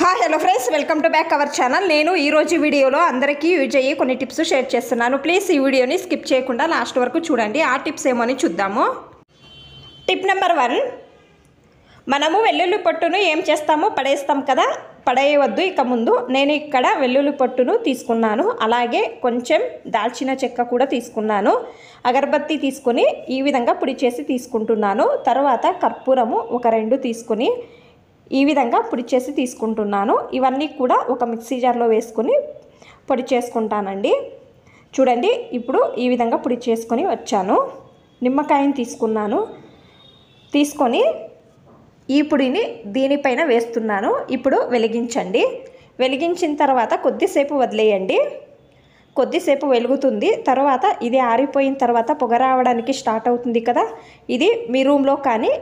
Hello friends, welcome to back our channel. నేను ఈరోజు వీడియోలో అందరికీ యూజ్ అయ్యే కొన్ని టిప్స్ షేర్ చేస్తున్నాను. ప్లీజ్ ఈ వీడియోని స్కిప్ చేయకుండా లాస్ట్ వరకు చూడండి. ఆ టిప్స్ ఏమో అని చూద్దాము. టిప్ నెంబర్ 1, మనము వెల్లుల్లి పొట్టును ఏం చేస్తాము, పడేస్తాం కదా, పడేయవద్దు. ఇక ముందు నేను ఇక్కడ వెల్లుల్లి పొట్టును తీసుకున్నాను, అలాగే కొంచెం దాల్చిన చెక్క కూడా తీసుకున్నాను, అగరబత్తి తీసుకొని ఈ విధంగా పొడి చేసి తీసుకుంటున్నాను. తర్వాత కర్పూరము ఒక 2 తీసుకొని ఈ విధంగా పొడి చేసి తీసుకుంటున్నాను. ఇవన్నీ కూడా ఒక మిక్సీ జార్లో వేసుకొని పొడి చేసుకుంటానండి. చూడండి, ఇప్పుడు ఈ విధంగా పొడి చేసుకొని వచ్చాను. నిమ్మకాయని తీసుకున్నాను, తీసుకొని ఈ పొడిని దీనిపైన వేస్తున్నాను. ఇప్పుడు వెలిగించండి. వెలిగించిన తర్వాత కొద్దిసేపు వదిలేయండి. కొద్దిసేపు వెలుగుతుంది. తర్వాత ఇది ఆరిపోయిన తర్వాత పొగ రావడానికి స్టార్ట్ అవుతుంది కదా, ఇది మీ రూమ్లో కానీ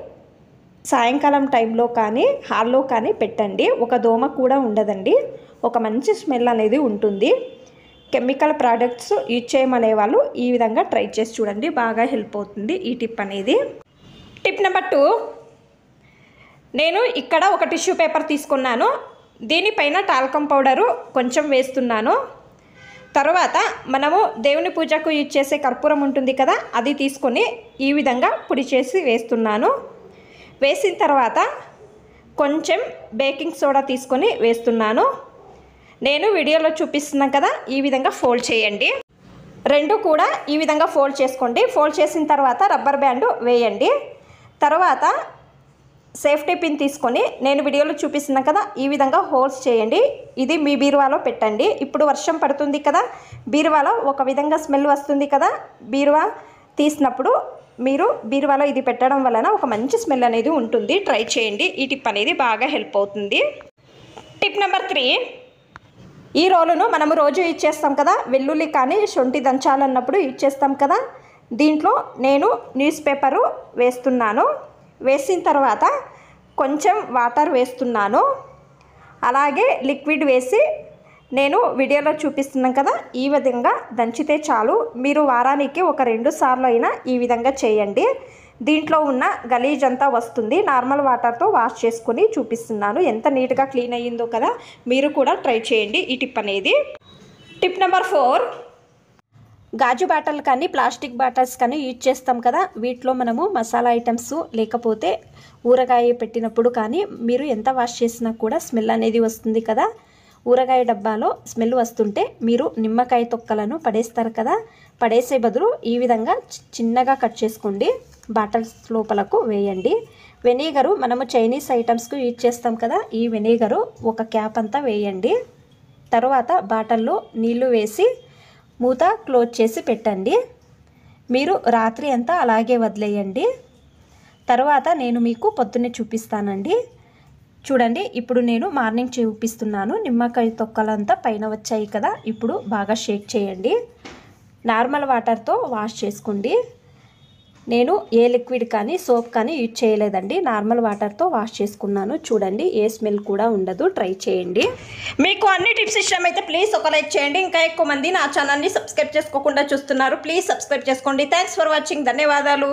సాయంకాలం టైంలో కానీ హాల్లో కానీ పెట్టండి. ఒక దోమ కూడా ఉండదండి. ఒక మంచి స్మెల్ అనేది ఉంటుంది. కెమికల్ ప్రోడక్ట్స్ యూజ్ చేయమనే వాళ్ళు ఈ విధంగా ట్రై చేసి చూడండి, బాగా హెల్ప్ అవుతుంది ఈ టిప్ అనేది. టిప్ నెంబర్ 2, నేను ఇక్కడ ఒక టిష్యూ పేపర్ తీసుకున్నాను, దీనిపైన టాల్కం పౌడరు కొంచెం వేస్తున్నాను. తర్వాత మనము దేవుని పూజకు యూజ్ చేసే కర్పూరం ఉంటుంది కదా, అది తీసుకొని ఈ విధంగా పొడి చేసి వేస్తున్నాను. వేసిన తర్వాత కొంచెం బేకింగ్ సోడా తీసుకొని వేస్తున్నాను. నేను వీడియోలో చూపిస్తున్నాను కదా, ఈ విధంగా ఫోల్డ్ చేయండి. 2 కూడా ఈ విధంగా ఫోల్డ్ చేసుకోండి. ఫోల్డ్ చేసిన తర్వాత రబ్బర్ బ్యాండ్ వేయండి. తర్వాత సేఫ్టీ పిన్ తీసుకొని నేను వీడియోలో చూపిస్తున్నాను కదా, ఈ విధంగా హోల్స్ చేయండి. ఇది మీ బీరువాలో పెట్టండి. ఇప్పుడు వర్షం పడుతుంది కదా, బీరువాలో ఒక విధంగా స్మెల్ వస్తుంది కదా, బీరువా తీసినప్పుడు మీరు బీరువాలో ఇది పెట్టడం వలన ఒక మంచి స్మెల్ అనేది ఉంటుంది. ట్రై చేయండి, ఈ టిప్ అనేది బాగా హెల్ప్ అవుతుంది. టిప్ నెంబర్ 3, ఈ రోలును మనము రోజు యూజ్ చేస్తాం కదా, వెల్లుల్లి కానీ శొంఠి దంచాలన్నప్పుడు యూజ్ చేస్తాం కదా, దీంట్లో నేను న్యూస్ పేపరు వేస్తున్నాను. వేసిన తర్వాత కొంచెం వాటర్ వేస్తున్నాను, అలాగే లిక్విడ్ వేసి నేను వీడియోలో చూపిస్తున్నాను కదా, ఈ విధంగా దంచితే చాలు. మీరు వారానికి ఒక 2 సార్లు అయినా ఈ విధంగా చేయండి. దీంట్లో ఉన్న గలీజ్ అంతా వస్తుంది. నార్మల్ వాటర్తో వాష్ చేసుకొని చూపిస్తున్నాను, ఎంత నీట్గా క్లీన్ అయ్యిందో కదా. మీరు కూడా ట్రై చేయండి ఈ టిప్ అనేది. టిప్ నెంబర్ 4, గాజు బాటిల్ కానీ ప్లాస్టిక్ బాటిల్స్ కానీ యూజ్ చేస్తాం కదా, వీటిలో మనము మసాలా ఐటమ్స్ లేకపోతే ఊరగాయ పెట్టినప్పుడు కానీ మీరు ఎంత వాష్ చేసినా కూడా స్మెల్ అనేది వస్తుంది కదా. ఊరగాయ డబ్బాలో స్మెల్ వస్తుంటే మీరు నిమ్మకాయ తొక్కలను పడేస్తారు కదా, పడేసే బదులు ఈ విధంగా చిన్నగా కట్ చేసుకోండి, బాటిల్స్ లోపలకు వేయండి. వెనిగరు మనము చైనీస్ ఐటమ్స్కు యూజ్ చేస్తాం కదా, ఈ వెనిగరు ఒక క్యాప్ అంతా వేయండి. తర్వాత బాటిల్లో నీళ్లు వేసి మూత క్లోజ్ చేసి పెట్టండి. మీరు రాత్రి అంతా అలాగే వదిలేయండి. తర్వాత నేను మీకు పొద్దున్నే చూపిస్తానండి. చూడండి, ఇప్పుడు నేను మార్నింగ్ చూపిస్తున్నాను. నిమ్మకాయ తొక్కలంతా పైన వచ్చాయి కదా, ఇప్పుడు బాగా షేక్ చేయండి. నార్మల్ వాటర్తో వాష్ చేసుకోండి. నేను ఏ లిక్విడ్ కానీ సోప్ కానీ యూజ్ చేయలేదండి, నార్మల్ వాటర్తో వాష్ చేసుకున్నాను. చూడండి, ఏ స్మెల్ కూడా ఉండదు. ట్రై చేయండి. మీకు అన్ని టిప్స్ ఇష్టమైతే ప్లీజ్ ఒక లైక్ చేయండి. ఇంకా ఎక్కువ మంది నా ఛానల్ని సబ్స్క్రైబ్ చేసుకోకుండా చూస్తున్నారు, ప్లీజ్ సబ్స్క్రైబ్ చేసుకోండి. Thanks for watching. ధన్యవాదాలు.